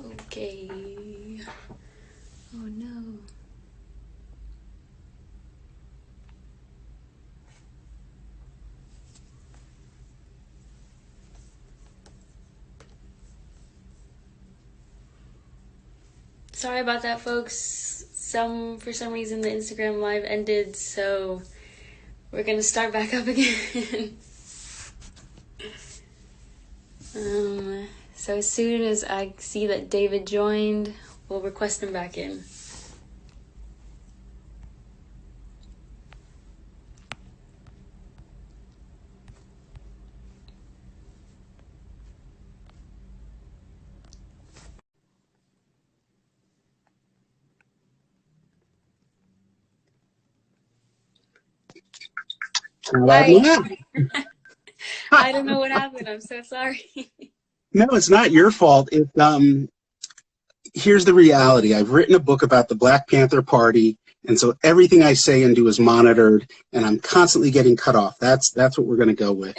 Okay. Oh no. Sorry about that, folks. For some reason the Instagram live ended, so we're gonna start back up again. So as soon as I see that David joined, we'll request him back in. Hi. I don't know what happened. I'm so sorry. No, it's not your fault. Here's the reality. I've written a book about the Black Panther Party, and so everything I say and do is monitored, and I'm constantly getting cut off. That's what we're going to go with.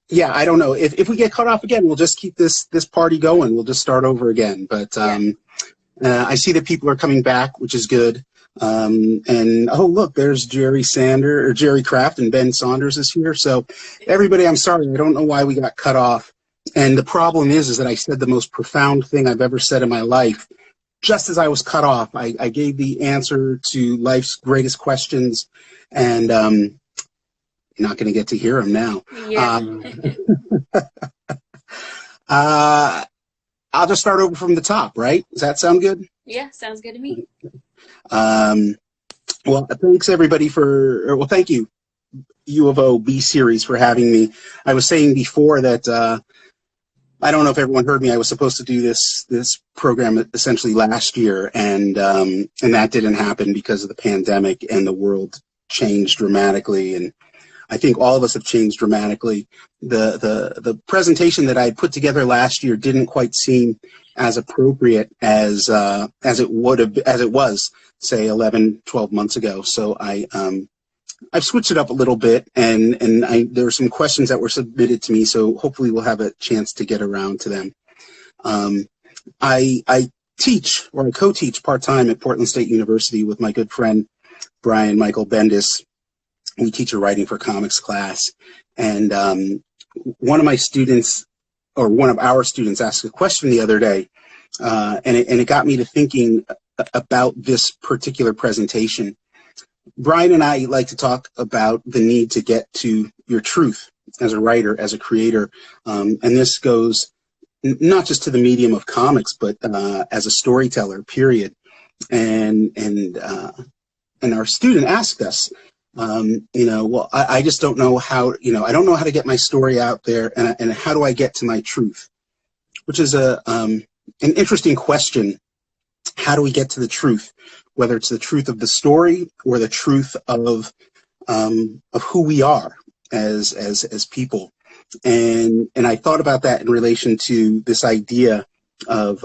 Yeah, I don't know. If we get cut off again, we'll just keep this party going. We'll just start over again. But I see that people are coming back, which is good. And oh, look, there's Jerry Kraft, and Ben Saunders is here. So everybody, I'm sorry. I don't know why we got cut off. And the problem is that I said the most profound thing I've ever said in my life. Just as I was cut off, I gave the answer to life's greatest questions, and you're not going to get to hear them now. Yeah. I'll just start over from the top, right? Does that sound good? Yeah, sounds good to me. Well, thanks everybody thank you, U of O B series, for having me. I was saying before that I don't know if everyone heard me. I was supposed to do this program essentially last year, and that didn't happen because of the pandemic, and the world changed dramatically, and I think all of us have changed dramatically. The presentation that I put together last year didn't quite seem as appropriate as it was, say, 11, 12 months ago. So I've switched it up a little bit, and there are some questions that were submitted to me, so hopefully we'll have a chance to get around to them. I teach, or I co-teach part-time at Portland State University with my good friend Brian Michael Bendis. We teach a writing for comics class, and one of our students asked a question the other day, and it got me to thinking about this particular presentation. Brian and I like to talk about the need to get to your truth as a writer, as a creator, and this goes not just to the medium of comics, but as a storyteller, period. And our student asked us, well, I just don't know how, I don't know how to get my story out there, and how do I get to my truth? Which is an interesting question. How do we get to the truth? Whether it's the truth of the story or the truth of who we are as people. And I thought about that in relation to this idea of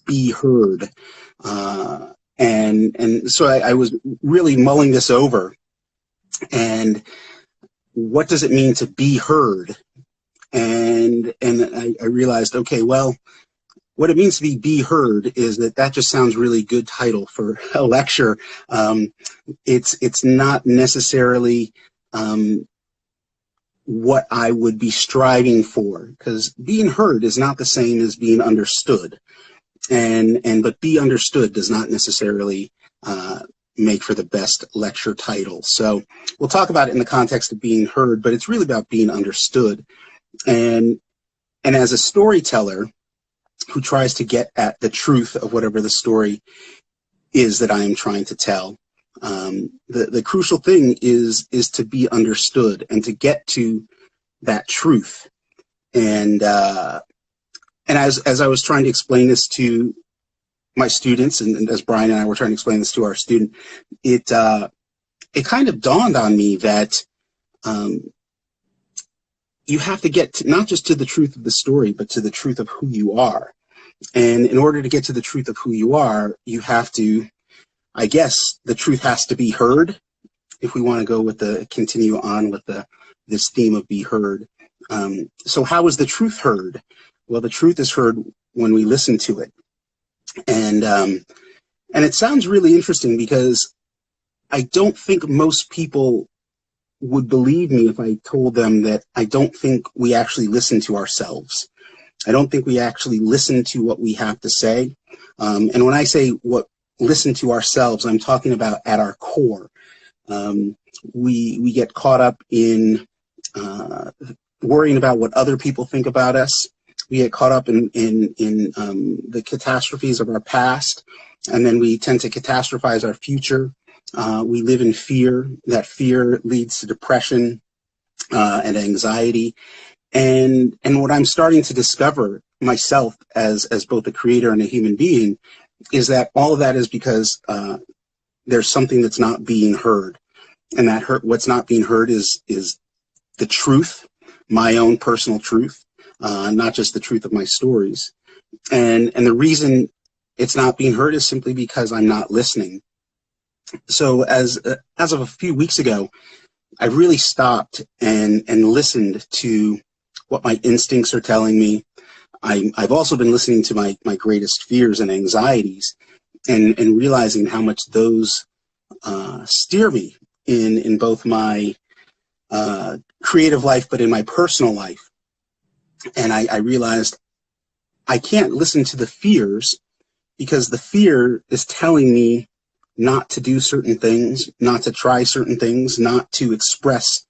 be heard. And so I was really mulling this over. And what does it mean to be heard? And I realized, okay, well, what it means to be heard is that just sounds really good title for a lecture. It's not necessarily what I would be striving for, because being heard is not the same as being understood. But be understood does not necessarily make for the best lecture title. So we'll talk about it in the context of being heard, but it's really about being understood. And as a storyteller who tries to get at the truth of whatever the story is that I am trying to tell, the crucial thing is to be understood and to get to that truth. And as I was trying to explain this to my students, and as Brian and I were trying to explain this to our student, it kind of dawned on me that you have to get to, not just to the truth of the story, but to the truth of who you are. And in order to get to the truth of who you are, you have to, I guess, the truth has to be heard. If we want to go with continue on with this theme of be heard. So how is the truth heard? Well, the truth is heard when we listen to it. And it sounds really interesting because I don't think most people would believe me if I told them that I don't think we actually listen to ourselves. I don't think we actually listen to what we have to say. And when I say listen to ourselves, I'm talking about at our core. We get caught up in worrying about what other people think about us. We get caught up in the catastrophes of our past, and then we tend to catastrophize our future. We live in fear. That fear leads to depression and anxiety. And what I'm starting to discover myself as both a creator and a human being is that all of that is because there's something that's not being heard. And what's not being heard is the truth, my own personal truth, not just the truth of my stories. And the reason it's not being heard is simply because I'm not listening. So as of a few weeks ago, I really stopped and listened to what my instincts are telling me. I've also been listening to my greatest fears and anxieties and realizing how much those steer me in both my creative life, but in my personal life. And I realized I can't listen to the fears because the fear is telling me not to do certain things, not to try certain things, not to express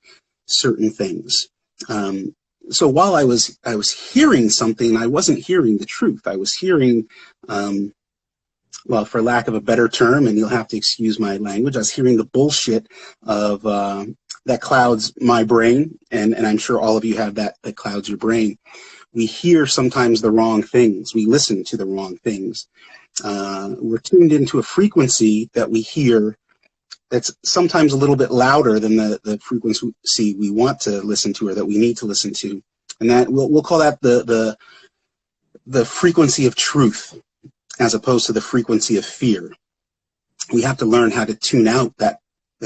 certain things. So while I was hearing something, I wasn't hearing the truth. I was hearing, well, for lack of a better term, and you'll have to excuse my language, I was hearing the bullshit of that clouds my brain, and I'm sure all of you have that clouds your brain. We hear sometimes the wrong things. We listen to the wrong things. We're tuned into a frequency that we hear that's sometimes a little bit louder than the frequency we want to listen to or that we need to listen to. And that we'll call that the frequency of truth as opposed to the frequency of fear. We have to learn how to tune out that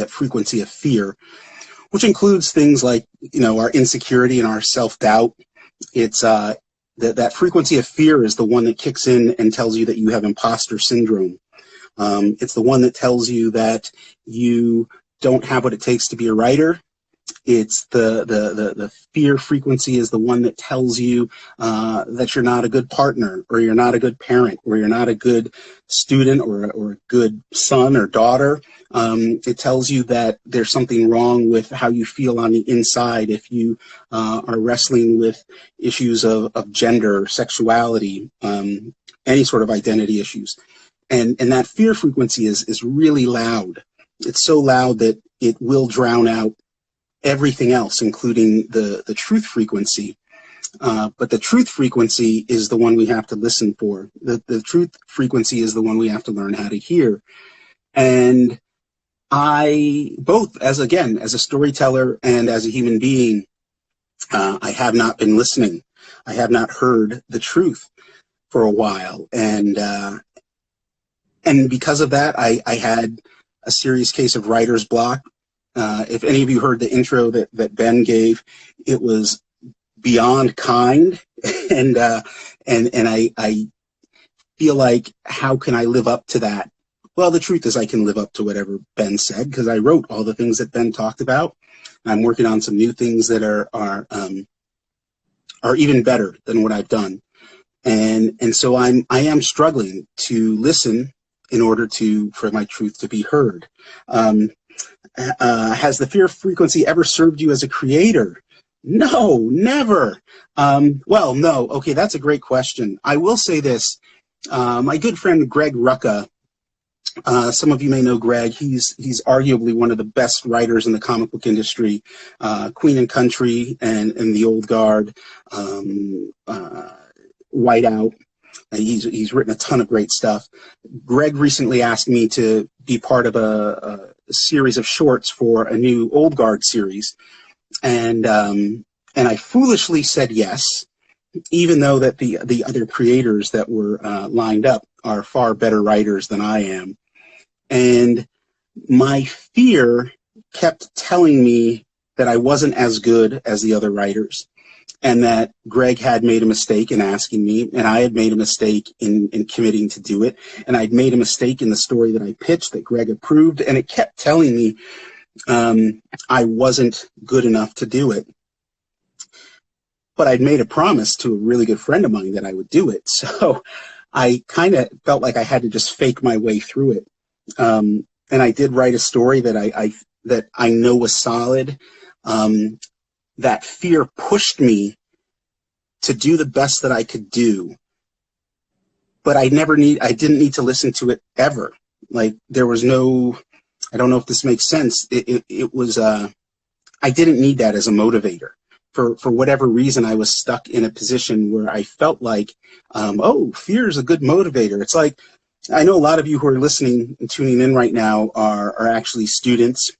frequency of fear, which includes things like, our insecurity and our self-doubt. It's that frequency of fear is the one that kicks in and tells you that you have imposter syndrome. It's the one that tells you that you don't have what it takes to be a writer. It's the fear frequency is the one that tells you that you're not a good partner, or you're not a good parent, or you're not a good student, or a good son or daughter. It tells you that there's something wrong with how you feel on the inside if you are wrestling with issues of gender, sexuality, any sort of identity issues. And that fear frequency is really loud. It's so loud that it will drown out everything else, including the truth frequency. But the truth frequency is the one we have to listen for. The truth frequency is the one we have to learn how to hear. And I, both as a storyteller and as a human being, I have not been listening. I have not heard the truth for a while. And because of that, I had a serious case of writer's block. If any of you heard the intro that Ben gave, it was beyond kind, and I feel like, how can I live up to that? Well, the truth is I can live up to whatever Ben said because I wrote all the things that Ben talked about. I'm working on some new things that are even better than what I've done, and so I am struggling to listen in order for my truth to be heard. Has the fear frequency ever served you as a creator? No, never. Well, no. Okay, that's a great question. I will say this. My good friend Greg Rucka, some of you may know Greg. He's arguably one of the best writers in the comic book industry. Queen and Country and The Old Guard, Whiteout. He's written a ton of great stuff. Greg recently asked me to be part of a series of shorts for a new Old Guard series, and I foolishly said yes, even though that the other creators that were lined up are far better writers than I am. And my fear kept telling me that I wasn't as good as the other writers. and that Greg had made a mistake in asking me, and I had made a mistake in committing to do it, and I'd made a mistake in the story that I pitched that Greg approved, and it kept telling me I wasn't good enough to do it. But I'd made a promise to a really good friend of mine that I would do it, so I kind of felt like I had to just fake my way through it. And I did write a story that I know was solid. That fear pushed me to do the best that I could do, but I didn't need to listen to it ever. Like, there was no, I don't know if this makes sense. It was, I didn't need that as a motivator. For whatever reason, I was stuck in a position where I felt like, fear is a good motivator. It's like, I know a lot of you who are listening and tuning in right now are actually students.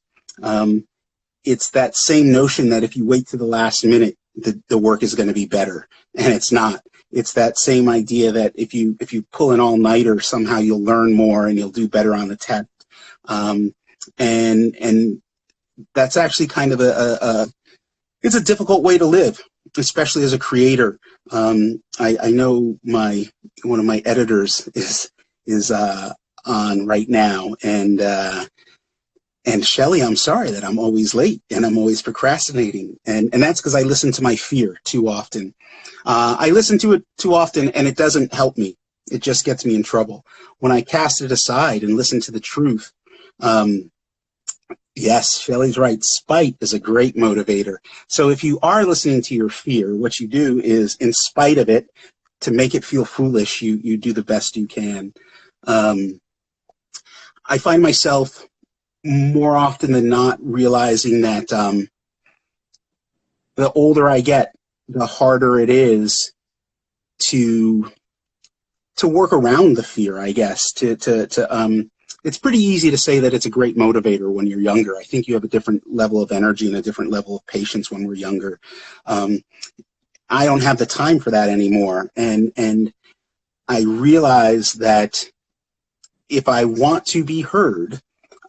It's that same notion that if you wait to the last minute, the work is going to be better, and it's not. It's that same idea that if you pull an all-nighter, somehow you'll learn more and you'll do better on the test. And that's actually kind of it's a difficult way to live, especially as a creator. I know one of my editors is on right now, and Shelley, I'm sorry that I'm always late and I'm always procrastinating. And that's because I listen to my fear too often. I listen to it too often, and it doesn't help me. It just gets me in trouble. When I cast it aside and listen to the truth, yes, Shelley's right. Spite is a great motivator. So if you are listening to your fear, what you do is, in spite of it, to make it feel foolish, you do the best you can. I find myself more often than not realizing that the older I get, the harder it is to work around the fear, I guess. It's pretty easy to say that it's a great motivator when you're younger. I think you have a different level of energy and a different level of patience when we're younger. I don't have the time for that anymore, and I realize that if I want to be heard,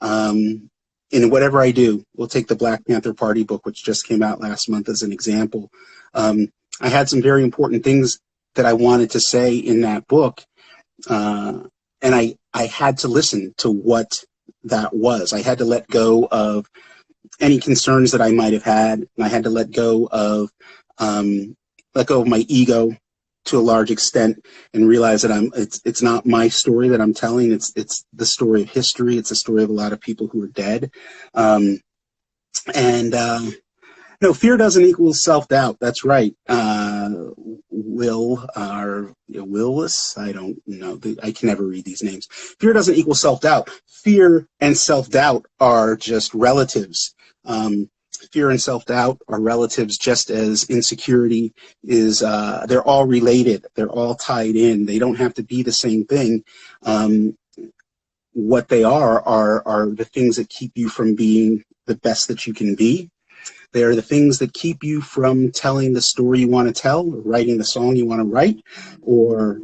in whatever I do, we'll take the Black Panther Party book, which just came out last month, as an example. I had some very important things that I wanted to say in that book, and I had to listen to what that was. I had to let go of any concerns that I might have had, and I had to let go of my ego to a large extent, and realize that it's not my story that I'm telling. It's the story of history. It's the story of a lot of people who are dead. No, fear doesn't equal self-doubt. That's right. Willis, I don't know. I can never read these names. Fear doesn't equal self-doubt. Fear and self-doubt are just relatives. Fear and self-doubt are relatives, just as insecurity is. They're all related. They're all tied in. They don't have to be the same thing. What they are the things that keep you from being the best that you can be. They are the things that keep you from telling the story you want to tell, or writing the song you want to write, or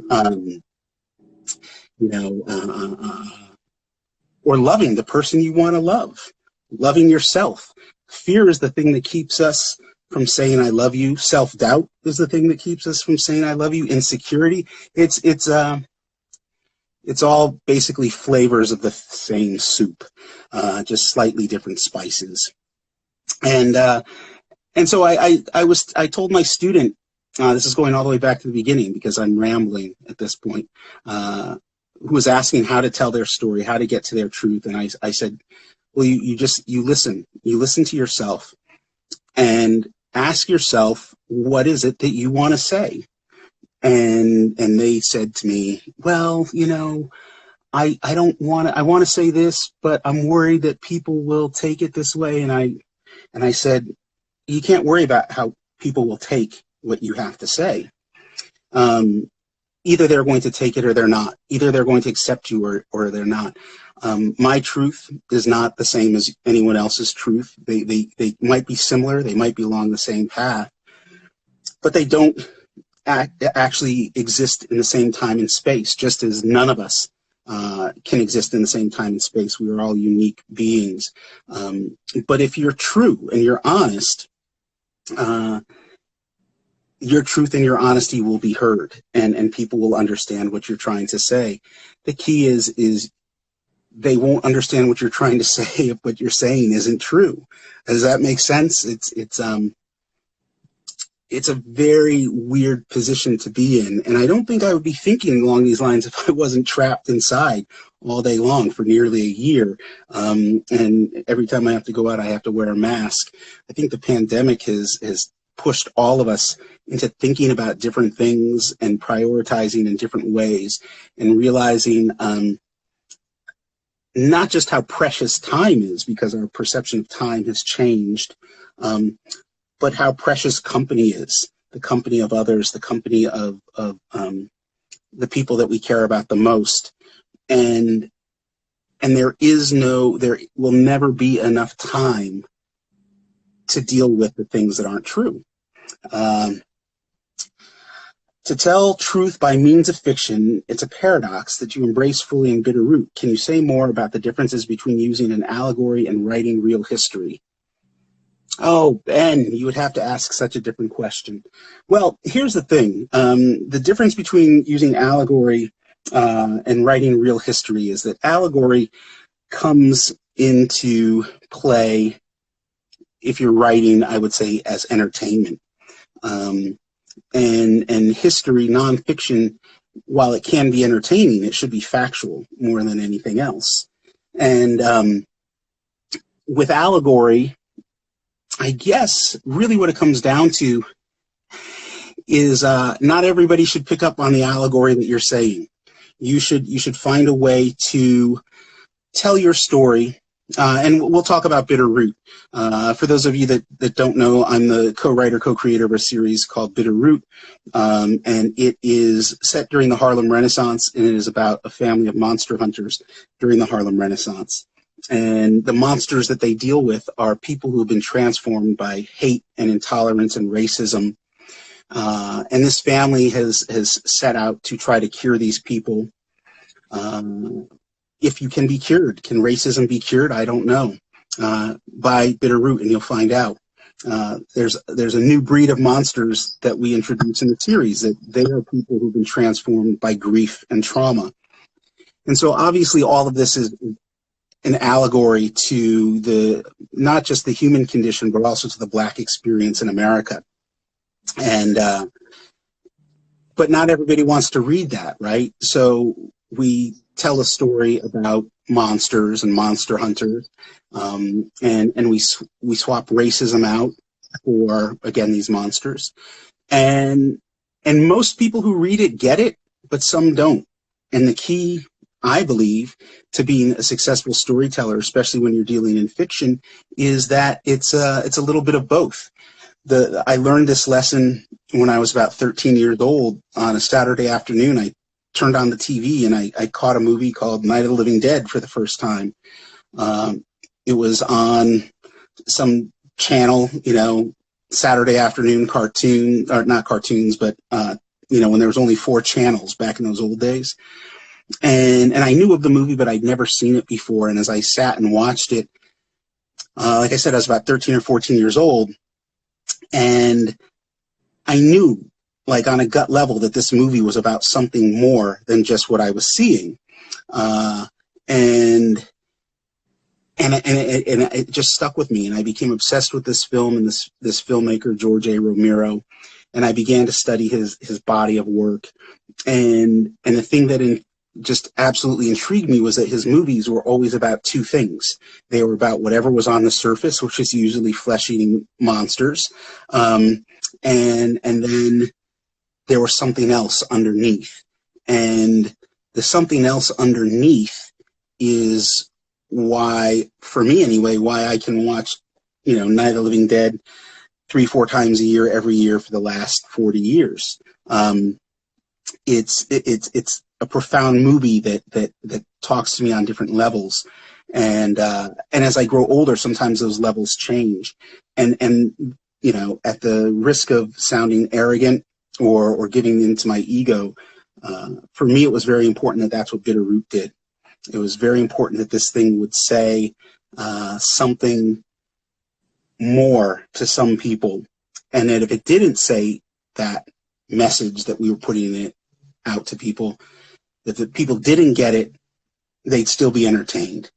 or loving the person you want to love, loving yourself. Fear is the thing that keeps us from saying I love you. Self-doubt is the thing that keeps us from saying I love you. Insecurity, it's all basically flavors of the same soup, just slightly different spices. And so I told my student, this is going all the way back to the beginning because I'm rambling at this point, who was asking how to tell their story, how to get to their truth. And I said, well, you listen to yourself and ask yourself, what is it that you want to say? And they said to me, well, I want to say this, but I'm worried that people will take it this way. And I said, you can't worry about how people will take what you have to say. Either they're going to take it or they're not. Either they're going to accept you or they're not. My truth is not the same as anyone else's truth. They might be similar. They might be along the same path, but they don't actually exist in the same time and space, just as none of us can exist in the same time and space. We are all unique beings. But if you're true and you're honest, your truth and your honesty will be heard, and people will understand what you're trying to say. The key is they won't understand what you're trying to say if what you're saying isn't true. Does that make sense? It's a very weird position to be in, and I don't think I would be thinking along these lines if I wasn't trapped inside all day long for nearly a year. And every time I have to go out, I have to wear a mask. I think the pandemic has pushed all of us into thinking about different things and prioritizing in different ways, and realizing not just how precious time is, because our perception of time has changed, but how precious company is, the company of others, the company of the people that we care about the most. And there will never be enough time to deal with the things that aren't true. To tell truth by means of fiction, it's a paradox that you embrace fully in Bitterroot. Can you say more about the differences between using an allegory and writing real history? Oh, Ben, you would have to ask such a different question. Well, here's the thing. The difference between using allegory and writing real history is that allegory comes into play if you're writing, I would say, as entertainment. And history, nonfiction, while it can be entertaining, it should be factual more than anything else. And with allegory, I guess really what it comes down to is not everybody should pick up on the allegory that you're saying. You should find a way to tell your story. And we'll talk about Bitterroot. For those of you that don't know, I'm the co-writer, co-creator of a series called Bitterroot, and it is set during the Harlem Renaissance, and it is about a family of monster hunters during the Harlem Renaissance. And the monsters that they deal with are people who have been transformed by hate and intolerance and racism. And this family has set out to try to cure these people. If you can be cured. Can racism be cured? I don't know. Buy Bitterroot and you'll find out. There's a new breed of monsters that we introduce in the series, that they are people who've been transformed by grief and trauma. And so obviously all of this is an allegory to not just the human condition, but also to the Black experience in America. And but not everybody wants to read that, right? So we tell a story about monsters and monster hunters, and we swap racism out for, again, these monsters. And most people who read it get it, but some don't. And the key, I believe, to being a successful storyteller, especially when you're dealing in fiction, is that it's a little bit of both. I learned this lesson when I was about 13 years old. On a Saturday afternoon, I turned on the TV and I caught a movie called Night of the Living Dead for the first time. It was on some channel, Saturday afternoon cartoon, or not cartoons, but, when there was only 4 channels back in those old days. And I knew of the movie, but I'd never seen it before. And as I sat and watched it, like I said, I was about 13 or 14 years old. And I knew, like on a gut level, that this movie was about something more than just what I was seeing. And it just stuck with me. And I became obsessed with this film and this filmmaker, George A. Romero. And I began to study his body of work. And the thing that just absolutely intrigued me was that his movies were always about 2 things. They were about whatever was on the surface, which is usually flesh-eating monsters. And then there was something else underneath. And the something else underneath is why, for me anyway, why I can watch, Night of the Living Dead 3-4 times a year, every year for the last 40 years. It's a profound movie that talks to me on different levels. And as I grow older, sometimes those levels change. And at the risk of sounding arrogant or giving into my ego, for me, it was very important that that's what Bitterroot did. It was very important that this thing would say something more to some people, and that if it didn't say that message that we were putting it out to people, that if people didn't get it, they'd still be entertained.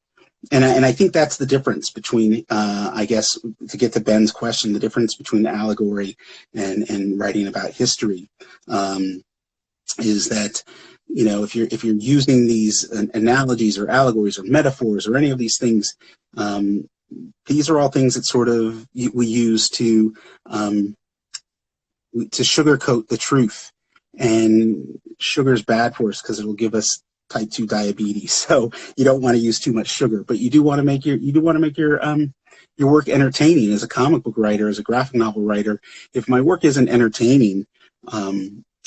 And I think that's the difference between, I guess, to get to Ben's question, the difference between allegory and writing about history, is that, you know, if you're using these analogies or allegories or metaphors or any of these things, these are all things that sort of we use to sugarcoat the truth. And sugar is bad for us because it'll give us type 2 diabetes. So you don't want to use too much sugar, but you do want to make your work entertaining. As a comic book writer, as a graphic novel writer, if my work isn't entertaining,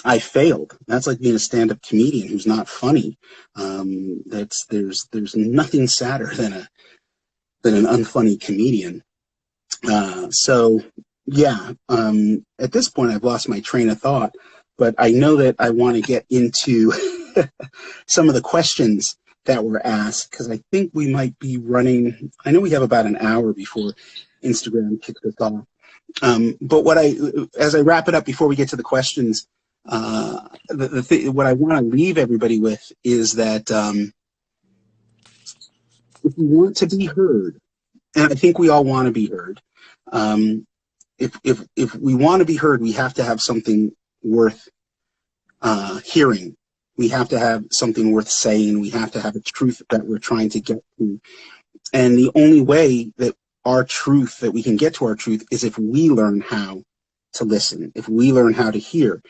I failed. That's like being a stand-up comedian who's not funny. There's nothing sadder than an unfunny comedian. So yeah, at this point I've lost my train of thought, but I know that I want to get into some of the questions that were asked, because I think we might be running, I know we have about an hour before Instagram kicks us off. But as I wrap it up before we get to the questions, what I want to leave everybody with is that if we want to be heard, and I think we all want to be heard, if we want to be heard, we have to have something worth hearing. We have to have something worth saying. We have to have a truth that we're trying to get to. And the only way that we can get to our truth is if we learn how to listen, if we learn how to hear.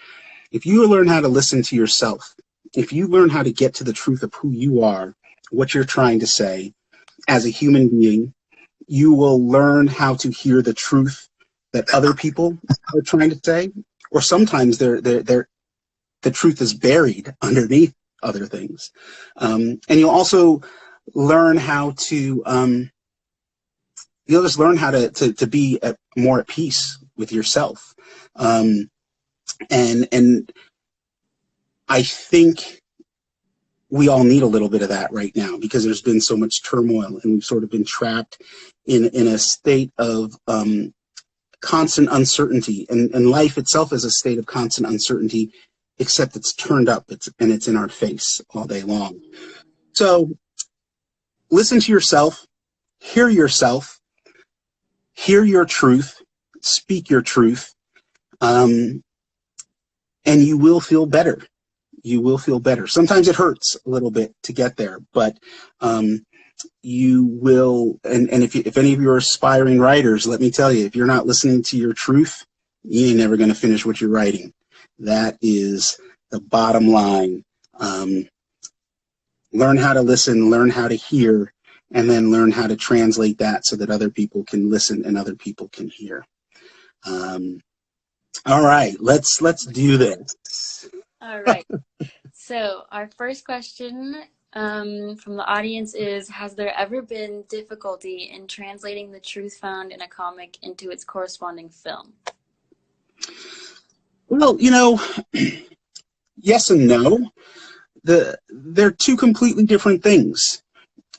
If you learn how to listen to yourself, if you learn how to get to the truth of who you are, what you're trying to say as a human being, you will learn how to hear the truth that other people are trying to say, or sometimes the truth is buried underneath other things. And you'll also learn how to, you'll just learn how to be more at peace with yourself. And I think we all need a little bit of that right now, because there's been so much turmoil and we've sort of been trapped in a state of constant uncertainty. And life itself is a state of constant uncertainty, except it's turned up and it's in our face all day long. So listen to yourself, hear your truth, speak your truth, and you will feel better. You will feel better. Sometimes it hurts a little bit to get there, but you will. And if any of you are aspiring writers, let me tell you, if you're not listening to your truth, you ain't never going to finish what you're writing. That is the bottom line. Learn how to listen, learn how to hear, and then learn how to translate that so that other people can listen and other people can hear. All right, let's do this. All right. So our first question from the audience is, has there ever been difficulty in translating the truth found in a comic into its corresponding film? Well, yes and no. They're two completely different things.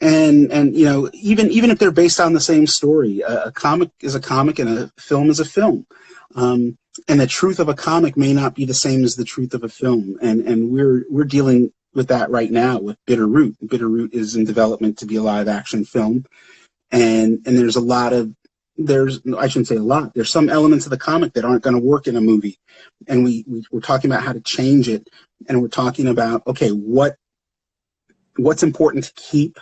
And even if they're based on the same story, a comic is a comic and a film is a film. And the truth of a comic may not be the same as the truth of a film. And we're dealing with that right now with Bitterroot. Bitterroot is in development to be a live action film. And there's I shouldn't say a lot. There's some elements of the comic that aren't going to work in a movie. And we're talking about how to change it. And we're talking about, okay, what's important to keep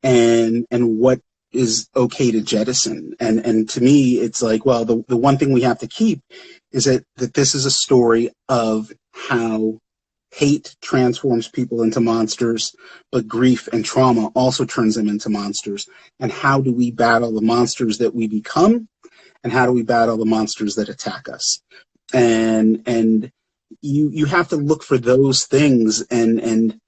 and what is okay to jettison. And to me, it's like, well, the one thing we have to keep is that this is a story of how hate transforms people into monsters, but grief and trauma also turns them into monsters. And how do we battle the monsters that we become? And how do we battle the monsters that attack us? And you have to look for those things. And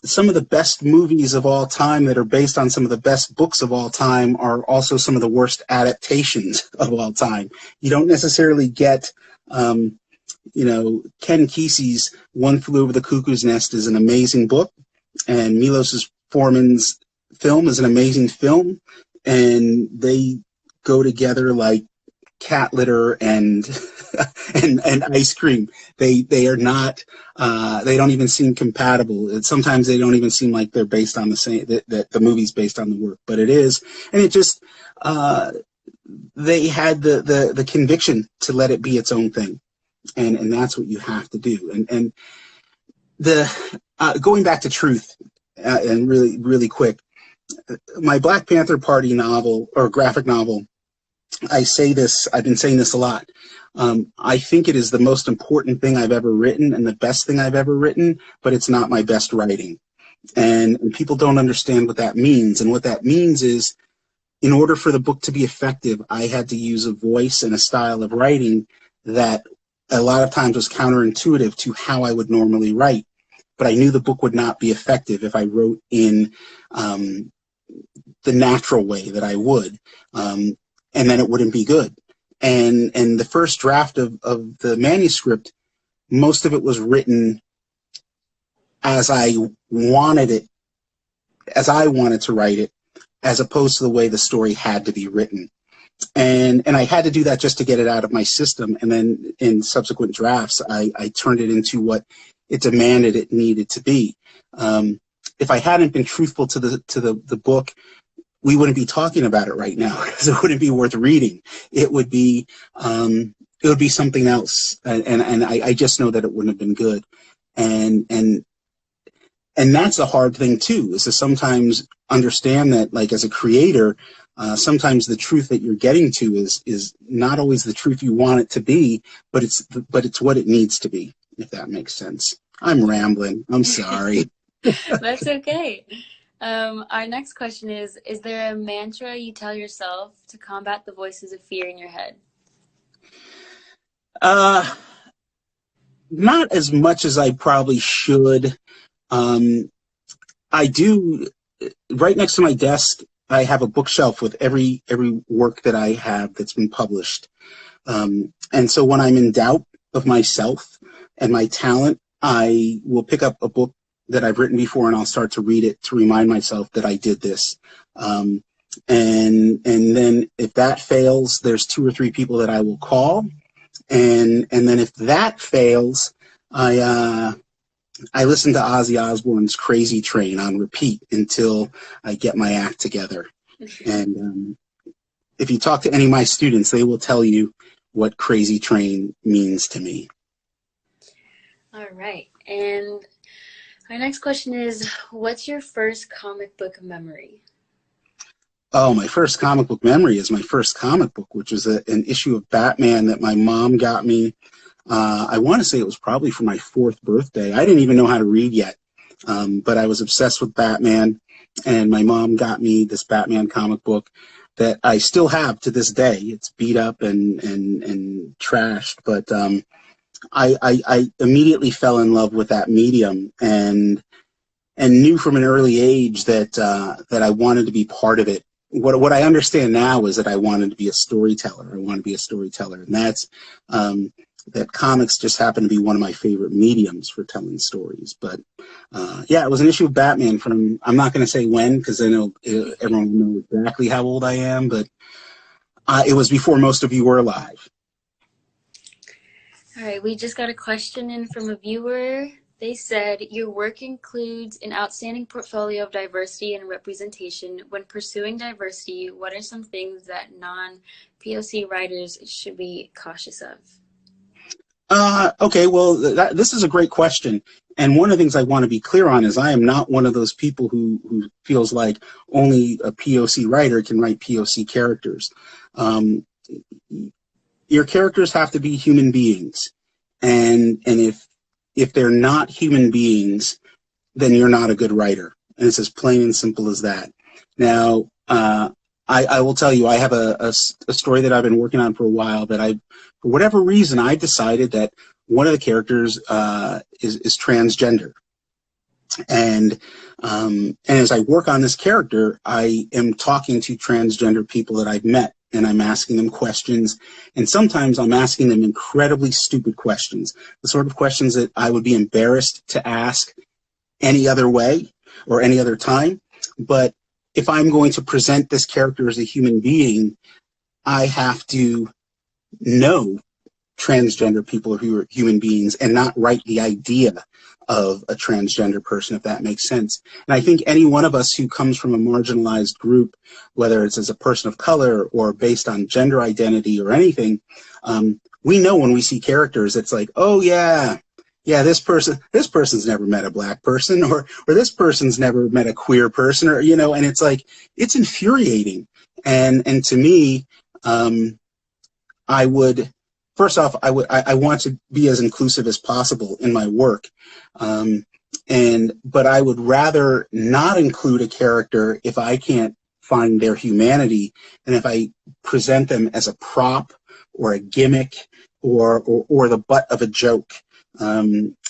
some of the best movies of all time that are based on some of the best books of all time are also some of the worst adaptations of all time. You don't necessarily get, Ken Kesey's One Flew Over the Cuckoo's Nest is an amazing book, and Milos Forman's film is an amazing film, and they go together like cat litter and and ice cream. They are not. They don't even seem compatible. Sometimes they don't even seem like they're based on the same. That the movie's based on the work, but it is, and it just. They had the conviction to let it be its own thing, and that's what you have to do. And the going back to truth, and really quick, my Black Panther Party novel or graphic novel. I say this. I've been saying this a lot. I think it is the most important thing I've ever written and the best thing I've ever written, but it's not my best writing. And people don't understand what that means. And what that means is, in order for the book to be effective, I had to use a voice and a style of writing that a lot of times was counterintuitive to how I would normally write. But I knew the book would not be effective if I wrote in the natural way that I would. And then it wouldn't be good. And the first draft of the manuscript, most of it was written as I wanted it, as I wanted to write it, as opposed to the way the story had to be written. And I had to do that just to get it out of my system. And then in subsequent drafts, I turned it into what it demanded it needed to be. If I hadn't been truthful to the book, we wouldn't be talking about it right now, because it wouldn't be worth reading. It would be something else. And I just know that it wouldn't have been good. And that's the hard thing too, is to sometimes understand that, like, as a creator, sometimes the truth that you're getting to is not always the truth you want it to be, but it's what it needs to be, if that makes sense. I'm rambling. I'm sorry. That's okay. Our next question is there a mantra you tell yourself to combat the voices of fear in your head? Not as much as I probably should. I do, right next to my desk, I have a bookshelf with every work that I have that's been published. And so when I'm in doubt of myself and my talent, I will pick up a book that I've written before, and I'll start to read it to remind myself that I did this. And then if that fails, there's 2 or 3 people that I will call. And then if that fails, I listen to Ozzy Osbourne's Crazy Train on repeat until I get my act together. And if you talk to any of my students, they will tell you what Crazy Train means to me. All right. And our next question is, what's your first comic book memory? Oh, my first comic book memory is my first comic book, which was an issue of Batman that my mom got me. I want to say it was probably for my 4th birthday. I didn't even know how to read yet, but I was obsessed with Batman, and my mom got me this Batman comic book that I still have to this day. It's beat up and trashed, but I immediately fell in love with that medium and knew from an early age that I wanted to be part of it. What I understand now is that I wanted to be a storyteller. I want to be a storyteller, and that's that comics just happen to be one of my favorite mediums for telling stories. But yeah, it was an issue of Batman from, I'm not going to say when, because I know everyone will know exactly how old I am, but it was before most of you were alive. All right, we just got a question in from a viewer. They said, your work includes an outstanding portfolio of diversity and representation. When pursuing diversity, what are some things that non-POC writers should be cautious of? Okay, well, this is a great question. And one of the things I want to be clear on is I am not one of those people who feels like only a POC writer can write POC characters. Your characters have to be human beings. And if they're not human beings, then you're not a good writer. And it's as plain and simple as that. Now, I will tell you, I have a story that I've been working on for a while that for whatever reason, I decided that one of the characters is transgender. And as I work on this character, I am talking to transgender people that I've met, and I'm asking them questions. And sometimes I'm asking them incredibly stupid questions, the sort of questions that I would be embarrassed to ask any other way or any other time. But if I'm going to present this character as a human being, I have to know transgender people who are human beings and not write the idea of a transgender person, if that makes sense. And I think any one of us who comes from a marginalized group, whether it's as a person of color or based on gender identity or anything, we know when we see characters, it's like, oh yeah, this person's never met a black person, or this person's never met a queer person, or, you know, and it's like, it's infuriating. And to me, I would, first off, I want to be as inclusive as possible in my work. But I would rather not include a character if I can't find their humanity, and if I present them as a prop or a gimmick or the butt of a joke.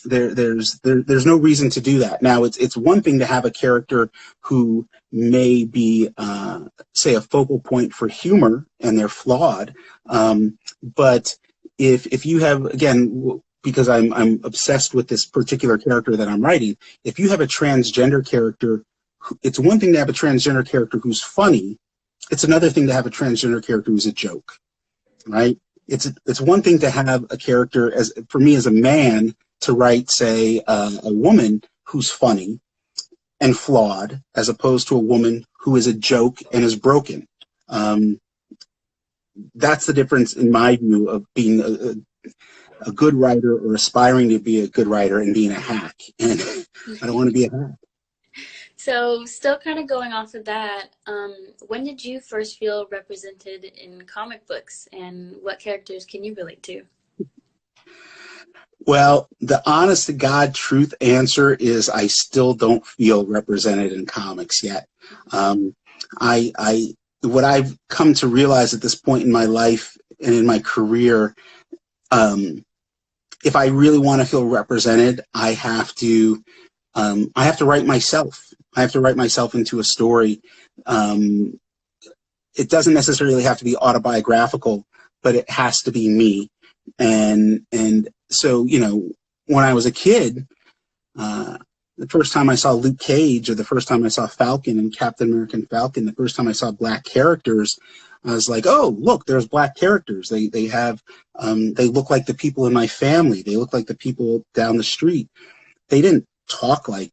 There's no reason to do that. Now, it's one thing to have a character who may be, say, a focal point for humor and they're flawed. But if you have, again, because I'm obsessed with this particular character that I'm writing, if you have a transgender character, it's one thing to have a transgender character who's funny. It's another thing to have a transgender character who's a joke, right? It's one thing to have a character, as for me as a man, to write, say, a woman who's funny and flawed, as opposed to a woman who is a joke and is broken. That's the difference, in my view, of being a good writer or aspiring to be a good writer and being a hack. And I don't want to be a hack. So still kind of going off of that, when did you first feel represented in comic books, and what characters can you relate to? Well, the honest to God truth answer is I still don't feel represented in comics yet. What I've come to realize at this point in my life and in my career, if I really want to feel represented, I have to write myself. I have to write myself into a story. It doesn't necessarily have to be autobiographical, but it has to be me. And so, you know, when I was a kid, the first time I saw Luke Cage, or the first time I saw Falcon and Captain American Falcon, the first time I saw black characters, I was like, oh, look, there's black characters. They look like the people in my family. They look like the people down the street. They didn't talk like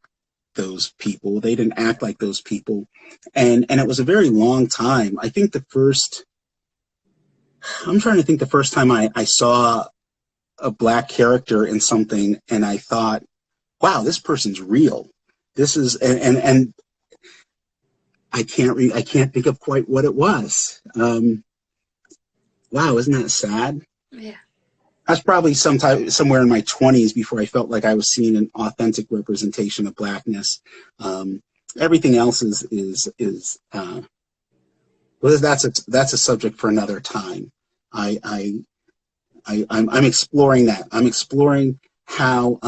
those people. They didn't act like those people. And it was a very long time. I think I'm trying to think the first time I saw a black character in something and I thought, wow, this person's real. This is, and I can't think of quite what it was. Wow, isn't that sad? Yeah. I was probably somewhere in my 20s before I felt like I was seeing an authentic representation of blackness. Everything else is well, that's a subject for another time. I'm exploring that. I'm exploring how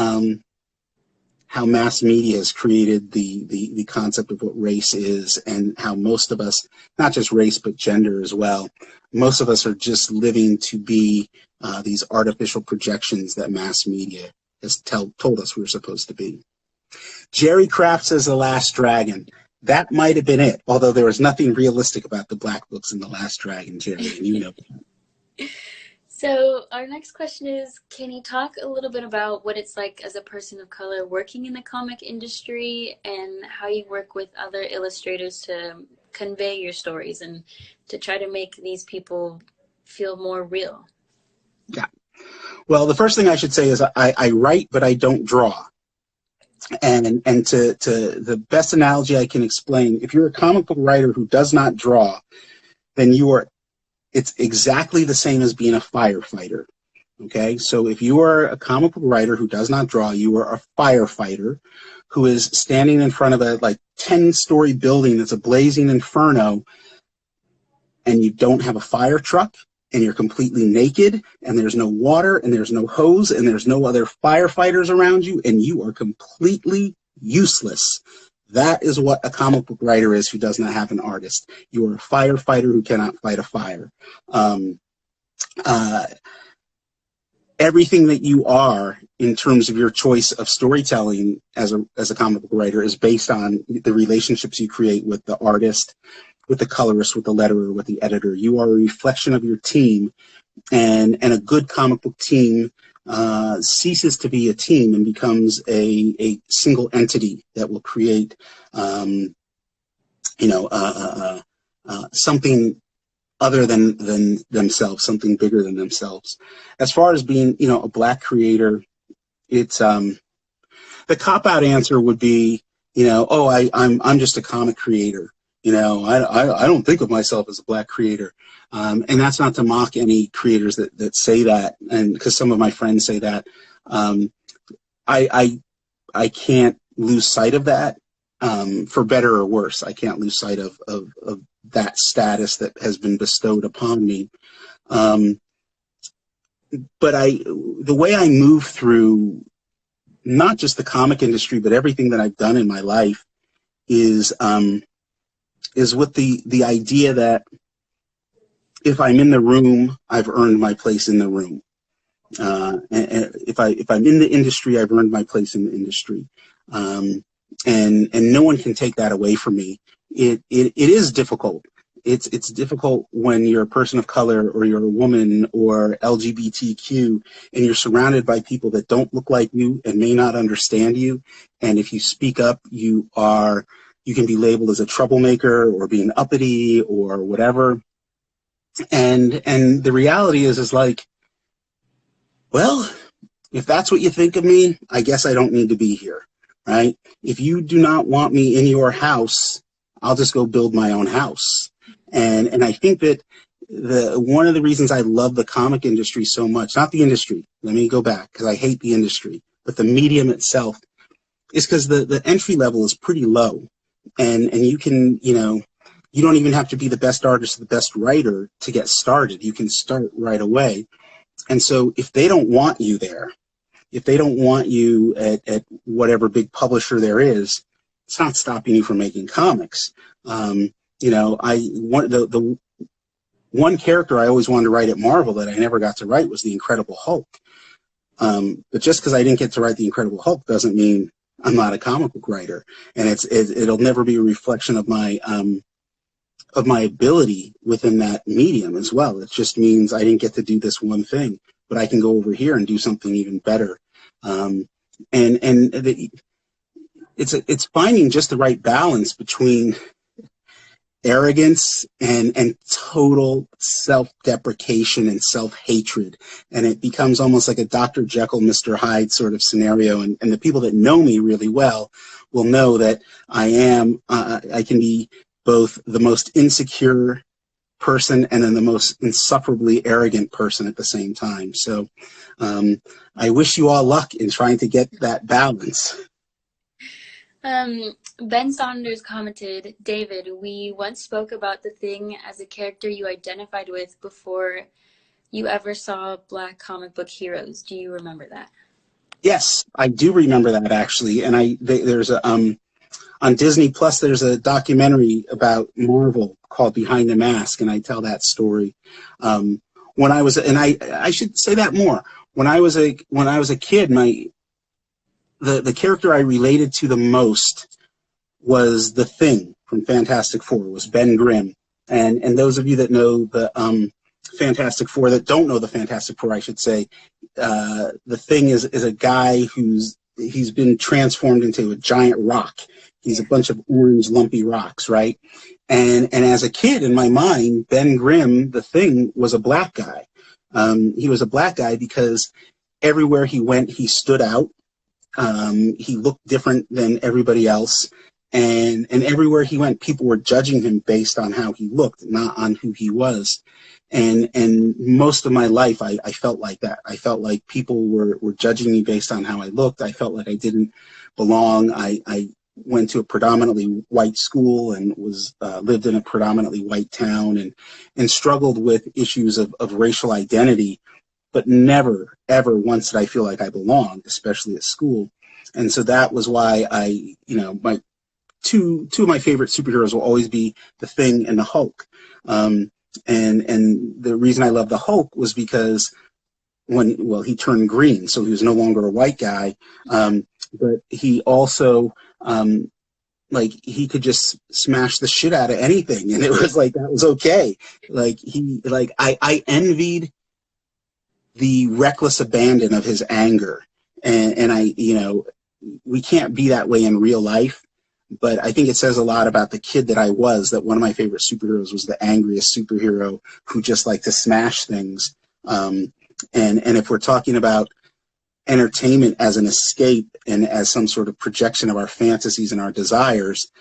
mass media has created the concept of what race is, and how most of us, not just race but gender as well, most of us are just living to be these artificial projections that mass media has told us we're supposed to be. Jerry Kraft says The Last Dragon. That might have been it, although there was nothing realistic about the black books in The Last Dragon, Jerry, and you know that. So our next question is, can you talk a little bit about what it's like as a person of color working in the comic industry, and how you work with other illustrators to convey your stories and to try to make these people feel more real? Yeah. Well, the first thing I should say is I write, but I don't draw. And to the best analogy I can explain, if you're a comic book writer who does not draw, then it's exactly the same as being a firefighter. Okay, so if you are a comic book writer who does not draw, you are a firefighter who is standing in front of a 10-story building that's a blazing inferno, and you don't have a fire truck, and you're completely naked, and there's no water, and there's no hose, and there's no other firefighters around you, and you are completely useless. That is what a comic book writer is who does not have an artist. You are a firefighter who cannot fight a fire. Everything that you are in terms of your choice of storytelling as a comic book writer is based on the relationships you create with the artist with the colorist, with the letterer, with the editor. You are a reflection of your team, and a good comic book team ceases to be a team and becomes a single entity that will create, something other than themselves, something bigger than themselves. As far as being, a Black creator, it's the cop-out answer would be, I'm just a comic creator. I don't think of myself as a Black creator. And that's not to mock any creators that say that, and because some of my friends say that. I can't lose sight of that, for better or worse. I can't lose sight of that status that has been bestowed upon me. But the way I move through not just the comic industry, but everything that I've done in my life is with the idea that if I'm in the room, I've earned my place in the room. And if I'm in the industry, I've earned my place in the industry. And no one can take that away from me. It is difficult. It's difficult when you're a person of color, or you're a woman, or LGBTQ, and you're surrounded by people that don't look like you and may not understand you. And if you speak up, you can be labeled as a troublemaker or being uppity or whatever. And the reality is like, well, if that's what you think of me, I guess I don't need to be here, right? If you do not want me in your house, I'll just go build my own house. And I think that one of the reasons I love the comic industry so much, not the industry, let me go back, because I hate the industry, but the medium itself, is because the entry level is pretty low. And you can, you don't even have to be the best artist or the best writer to get started. You can start right away. And so if they don't want you there, if they don't want you at whatever big publisher there is, it's not stopping you from making comics. The one character I always wanted to write at Marvel that I never got to write was the Incredible Hulk. But just because I didn't get to write the Incredible Hulk doesn't mean I'm not a comic book writer. And it'll never be a reflection of my ability within that medium as well. It just means I didn't get to do this one thing, but I can go over here and do something even better. It's finding just the right balance between arrogance and total self-deprecation and self-hatred. And it becomes almost like a Dr. Jekyll, Mr. Hyde sort of scenario. And the people that know me really well will know that I can be both the most insecure person and then the most insufferably arrogant person at the same time. So I wish you all luck in trying to get that balance. Ben Saunders commented, David, we once spoke about The Thing as a character you identified with before you ever saw Black comic book heroes. Do you remember that? Yes, I do remember that, actually. And there's on Disney Plus, there's a documentary about Marvel called Behind the Mask, and I tell that story. When I was, and I should say that more. When I was a kid, the character I related to the most was the Thing from Fantastic Four. It was Ben Grimm. And those of you that know the Fantastic Four, that don't know the Fantastic Four, I should say, the Thing is a guy he's been transformed into a giant rock. He's a bunch of orange lumpy rocks, right? And as a kid, in my mind, Ben Grimm, the Thing, was a black guy. He was a black guy because everywhere he went, he stood out. He looked different than everybody else. And everywhere he went, people were judging him based on how he looked, not on who he was. And most of my life, I felt like that. I felt like people were judging me based on how I looked. I felt like I didn't belong. I went to a predominantly white school and lived in a predominantly white town and struggled with issues of racial identity, but never, ever once did I feel like I belonged, especially at school. And so that was why my two of my favorite superheroes will always be the Thing and the Hulk. And the reason I love the Hulk was because he turned green, so he was no longer a white guy. But he also like he could just smash the shit out of anything, and it was like that was okay. Like I envied the reckless abandon of his anger, and I, we can't be that way in real life. But I think it says a lot about the kid that I was, that one of my favorite superheroes was the angriest superhero who just liked to smash things. And if we're talking about entertainment as an escape and as some sort of projection of our fantasies and our desires,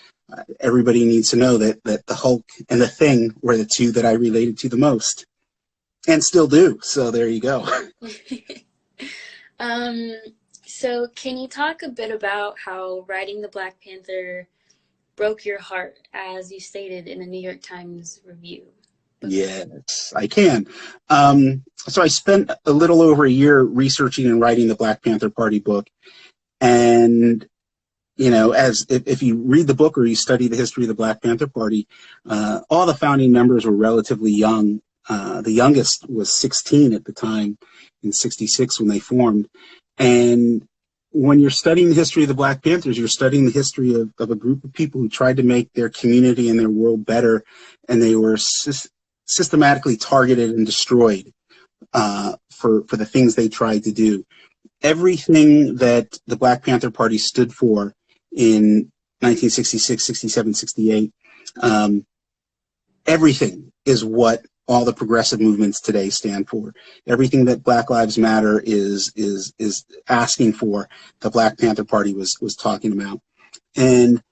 everybody needs to know that the Hulk and the Thing were the two that I related to the most, and still do. So there you go. So can you talk a bit about how writing the Black Panther broke your heart, as you stated in a New York Times review? Yes, I can. So I spent a little over a year researching and writing the Black Panther Party book. And, as if you read the book or you study the history of the Black Panther Party, all the founding members were relatively young. The youngest was 16 at the time, in 66 when they formed. And when you're studying the history of the Black Panthers, you're studying the history of a group of people who tried to make their community and their world better, and they were systematically targeted and destroyed for the things they tried to do. Everything that the Black Panther Party stood for in 1966, 67, 68, everything is what all the progressive movements today stand for. Everything that Black Lives Matter is asking for, the Black Panther Party was talking about. And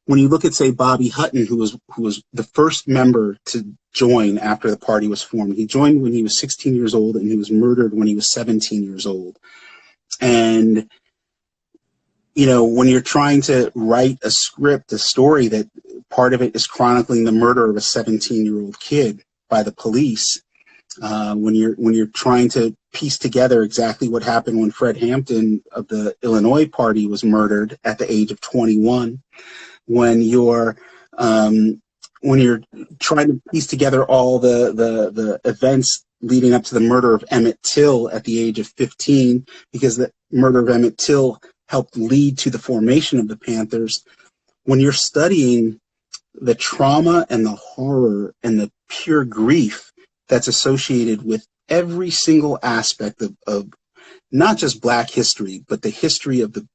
when you look at, say, Bobby Hutton, who was the first member to join after the party was formed, he joined when he was 16 years old, and he was murdered when he was 17 years old. And when you're trying to write a script, a story that part of it is chronicling the murder of a 17-year-old kid by the police, when you're trying to piece together exactly what happened when Fred Hampton of the Illinois Party was murdered at the age of 21, when you're trying to piece together all the events leading up to the murder of Emmett Till at the age of 15, because the murder of Emmett Till helped lead to the formation of the Panthers. When you're studying the trauma and the horror and the pure grief that's associated with every single aspect of not just Black history, but the history of the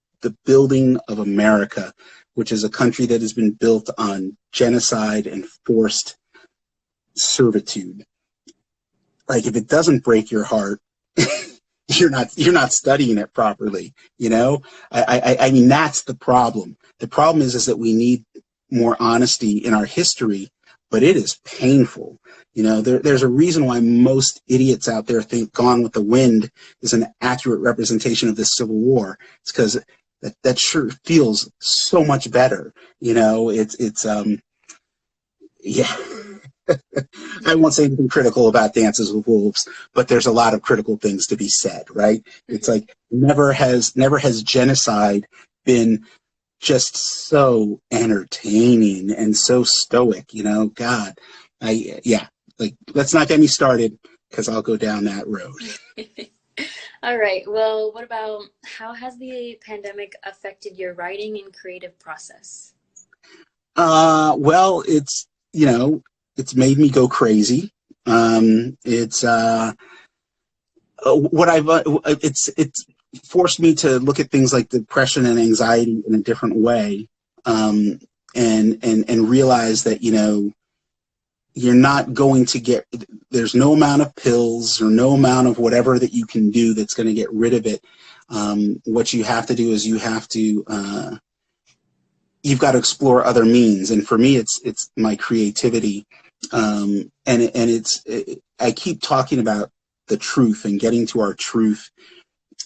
building of America, which is a country that has been built on genocide and forced servitude. Like, if it doesn't break your heart, you're not studying it properly. I mean, that's the problem. The problem is that we need more honesty in our history, but it is painful. There's a reason why most idiots out there think Gone with the Wind is an accurate representation of the Civil War. It's because that sure feels so much better. Yeah. I won't say anything critical about Dances with Wolves, but there's a lot of critical things to be said, right? It's like never has genocide been just so entertaining and so stoic, God. Let's not get me started, because I'll go down that road. All right. Well, what about, how has the pandemic affected your writing and creative process? Well, it's made me go crazy. It's forced me to look at things like depression and anxiety in a different way, and realize that you're not going to get, there's no amount of pills or no amount of whatever that you can do that's going to get rid of it. What you have to do is you've got to explore other means. And for me, it's my creativity. I keep talking about the truth and getting to our truth.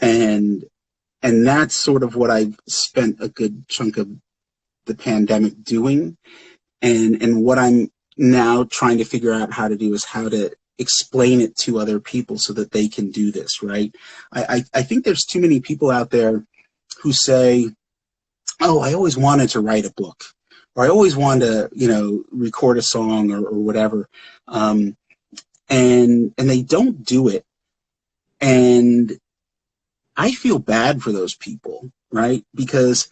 And that's sort of what I've spent a good chunk of the pandemic doing. And what I'm now trying to figure out how to do is how to explain it to other people so that they can do this, right? I think there's too many people out there who say, oh, I always wanted to write a book, or I always wanted to, record a song or whatever. And they don't do it. And I feel bad for those people, right? Because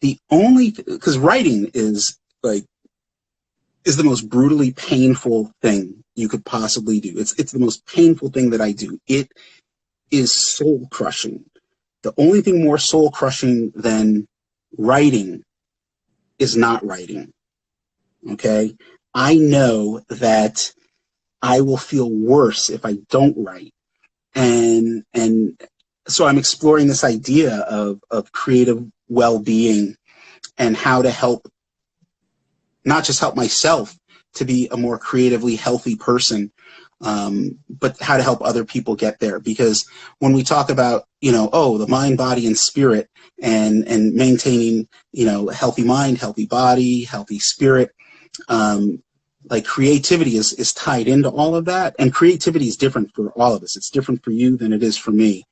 the only, because writing is the most brutally painful thing you could possibly do. It's the most painful thing that I do. It is soul crushing. The only thing more soul crushing than writing is not writing. Okay? I know that I will feel worse if I don't write. And so I'm exploring this idea of creative well-being and how to help, not just help myself to be a more creatively healthy person, but how to help other people get there. Because when we talk about, the mind, body, and spirit, and maintaining, a healthy mind, healthy body, healthy spirit, like creativity is tied into all of that. And creativity is different for all of us. It's different for you than it is for me.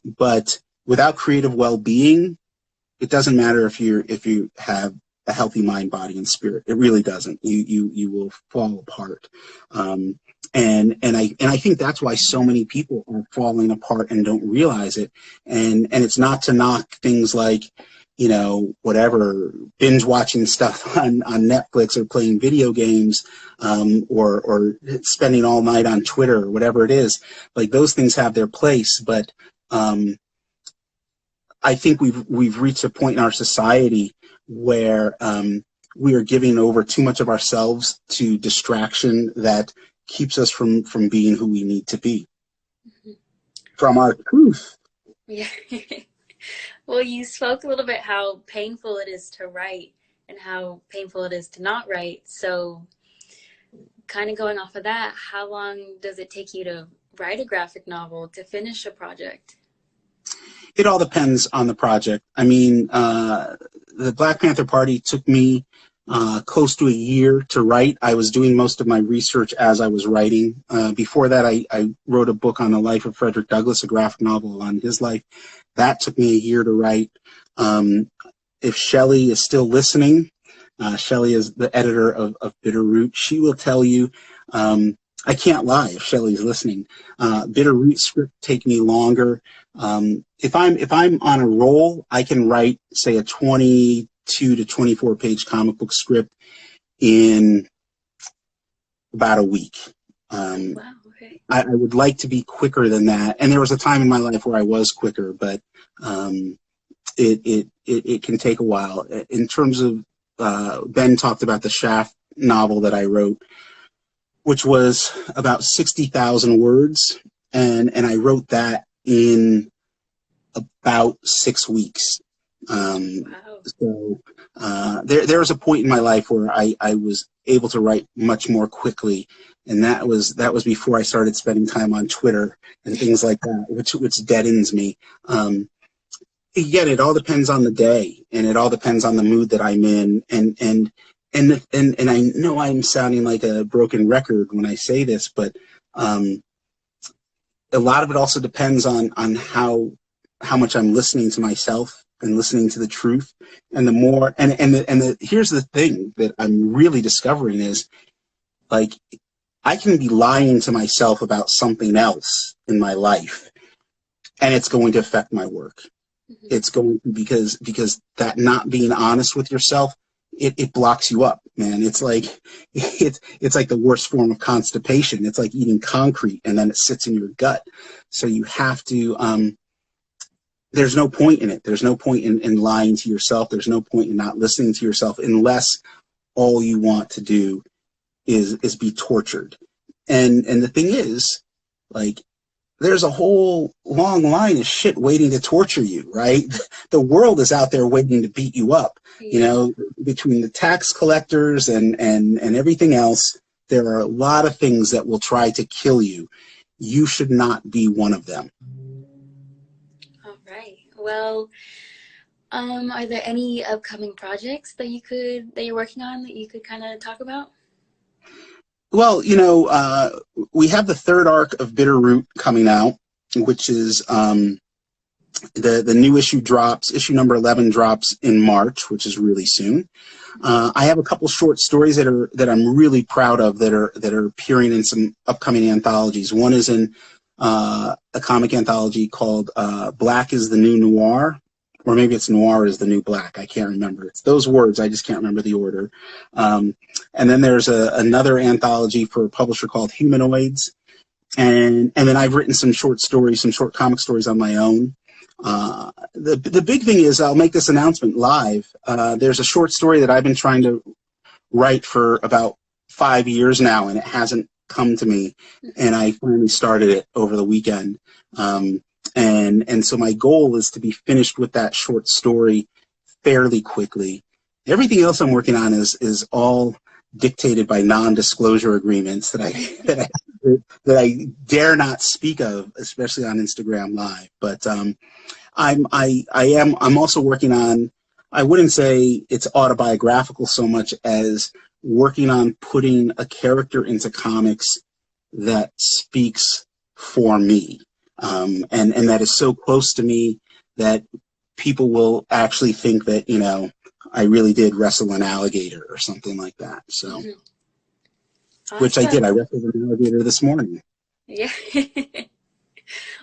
But without creative well-being, it doesn't matter if you have a healthy mind, body, and spirit. It really doesn't. You will fall apart. And I think that's why so many people are falling apart and don't realize it. And it's not to knock things like, whatever, binge watching stuff on Netflix or playing video games, or spending all night on Twitter or whatever it is. Like, those things have their place, but I think we've reached a point in our society where we are giving over too much of ourselves to distraction that keeps us from being who we need to be, from our truth. Yeah. Well, you spoke a little bit how painful it is to write and how painful it is to not write. So kind of going off of that, how long does it take you to write a graphic novel, to finish a project? It all depends on the project. I mean, the Black Panther Party took me close to a year to write. I was doing most of my research as I was writing. Before that, I wrote a book on the life of Fredrick Douglas, a graphic novel on his life. That took me a year to write. If Shelley is still listening, Shelley is the editor of Bitterroot. She will tell you, I can't lie if Shelley's listening. Bitterroot script take me longer. If I'm on a roll, I can write, say, a 22 to 24 page comic book script in about a week. Wow, okay. I would like to be quicker than that. And there was a time in my life where I was quicker, but it can take a while. In terms of, Ben talked about the Shaft novel that I wrote, which was about 60,000 words. And I wrote that in about 6 weeks. Wow. So there was a point in my life where I was able to write much more quickly, and that was before I started spending time on Twitter and things like that, which deadens me. Again, it all depends on the day, and it all depends on the mood that I'm in, and I know I'm sounding like a broken record when I say this, but a lot of it also depends on how much I'm listening to myself and listening to the truth. And the more, here's the thing that I'm really discovering is, like, I can be lying to myself about something else in my life, and it's going to affect my work. Mm-hmm. It's going to, because that not being honest with yourself, it blocks you up, man. It's like the worst form of constipation. It's like eating concrete and then it sits in your gut. So you have to, there's no point in it. There's no point in lying to yourself. There's no point in not listening to yourself unless all you want to do is be tortured. And the thing is, like, there's a whole long line of shit waiting to torture you, right? The world is out there waiting to beat you up. Yeah. Between the tax collectors and everything else, there are a lot of things that will try to kill you. You should not be one of them. All right. Well, are there any upcoming projects that you're working on that you could kind of talk about? Well, we have the third arc of Bitterroot coming out, which is the new issue drops. Issue number 11 drops in March, which is really soon. I have a couple short stories that I'm really proud of that are appearing in some upcoming anthologies. One is in a comic anthology called Black is the New Noir, or maybe it's noir is the new black. I can't remember. It's those words. I just can't remember the order. And then there's another anthology for a publisher called Humanoids. And then I've written some short stories, some short comic stories on my own. The big thing is, I'll make this announcement live. There's a short story that I've been trying to write for about 5 years now, and it hasn't come to me. And I finally started it over the weekend. And so my goal is to be finished with that short story fairly quickly. Everything else I'm working on is all dictated by non-disclosure agreements that I dare not speak of, especially on Instagram Live. But I'm also working on, I wouldn't say it's autobiographical so much as working on putting a character into comics that speaks for me. And that is so close to me that people will actually think that, you know, I really did wrestle an alligator or something like that. So, Awesome. Which I did. I wrestled an alligator this morning. Yeah.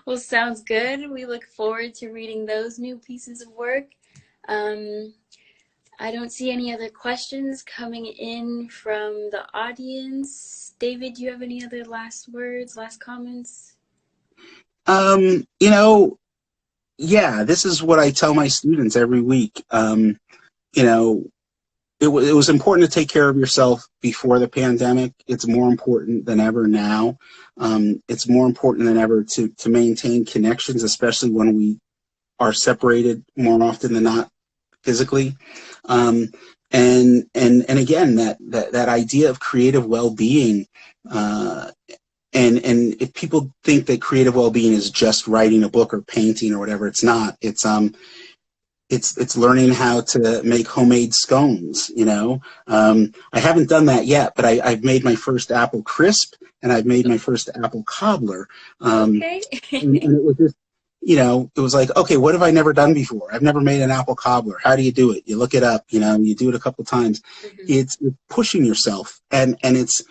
Well, sounds good. We look forward to reading those new pieces of work. I don't see any other questions coming in from the audience. David, do you have any other last words, last comments? You know, yeah, this is what I tell my students every week. You know, it was important to take care of yourself before the pandemic. It's more important than ever now. It's more important than ever to maintain connections, especially when we are separated more often than not physically. And again, that idea of creative well-being, and if people think that creative well-being is just writing a book or painting or whatever, it's not. It's learning how to make homemade scones, you know. I haven't done that yet, but I've made my first apple crisp, and I've made my first apple cobbler. Okay. And it was just, you know, it was like, okay, what have I never done before? I've never made an apple cobbler. How do you do it? You look it up, you know, you do it a couple times. Mm-hmm. It's pushing yourself, and it's,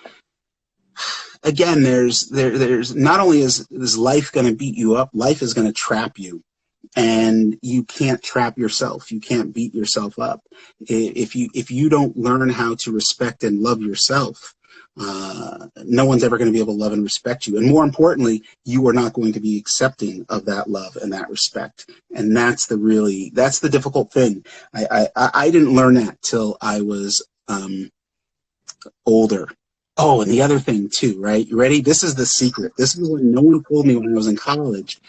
again, there's not only is life going to beat you up, life is going to trap you. And you can't trap yourself. You can't beat yourself up. If you don't learn how to respect and love yourself, no one's ever going to be able to love and respect you. And more importantly, you are not going to be accepting of that love and that respect. And that's the difficult thing. I didn't learn that till I was older. Oh, and the other thing too, right? You ready? This is the secret. This is what no one told me when I was in college.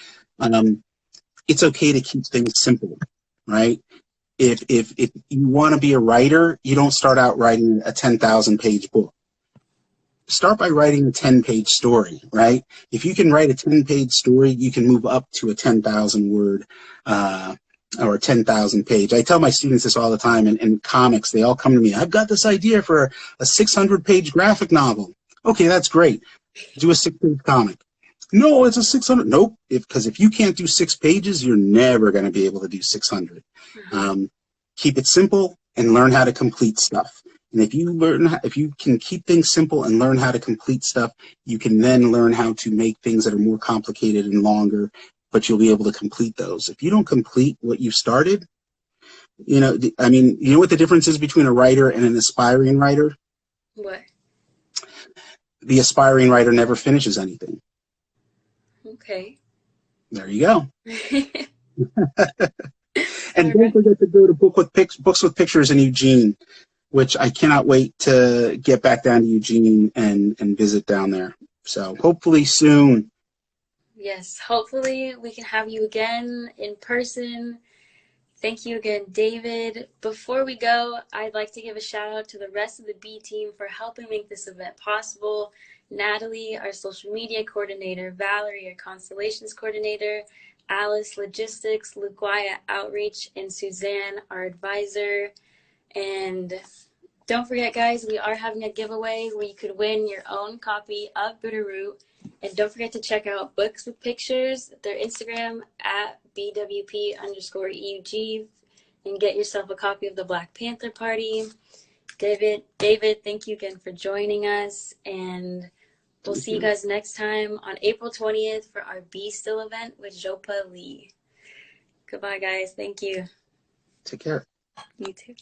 It's okay to keep things simple, right? If you want to be a writer, you don't start out writing a 10,000 page book. Start by writing a 10-page story, right? If you can write a 10-page story, you can move up to a 10,000 word or a 10,000 page. I tell my students this all the time in comics. They all come to me, I've got this idea for a 600-page graphic novel. Okay, that's great. Do a 6-page comic. No, it's a 600. Nope. Because if you can't do 6 pages, you're never going to be able to do 600. Keep it simple and learn how to complete stuff. And if you can keep things simple and learn how to complete stuff, you can then learn how to make things that are more complicated and longer, but you'll be able to complete those. If you don't complete what you started, you know, I mean, you know what the difference is between a writer and an aspiring writer? What? The aspiring writer never finishes anything. Okay. There you go. And don't forget to go to Books with Pictures in Eugene, which I cannot wait to get back down to Eugene and visit down there. So hopefully soon. Yes, hopefully we can have you again in person. Thank you again, David. Before we go, I'd like to give a shout out to the rest of the B team for helping make this event possible. Natalie, our social media coordinator, Valerie, our constellations coordinator, Alice, logistics, Luquaya, outreach, and Suzanne, our advisor. And don't forget, guys, we are having a giveaway where you could win your own copy of Bitterroot. And don't forget to check out Books with Pictures, their Instagram at BWP_EUG, and get yourself a copy of the Black Panther Party. David, thank you again for joining us, and we'll see you guys next time on April 20th for our Be Still event with Jopa Lee. Goodbye, guys. Thank you. Take care. You too.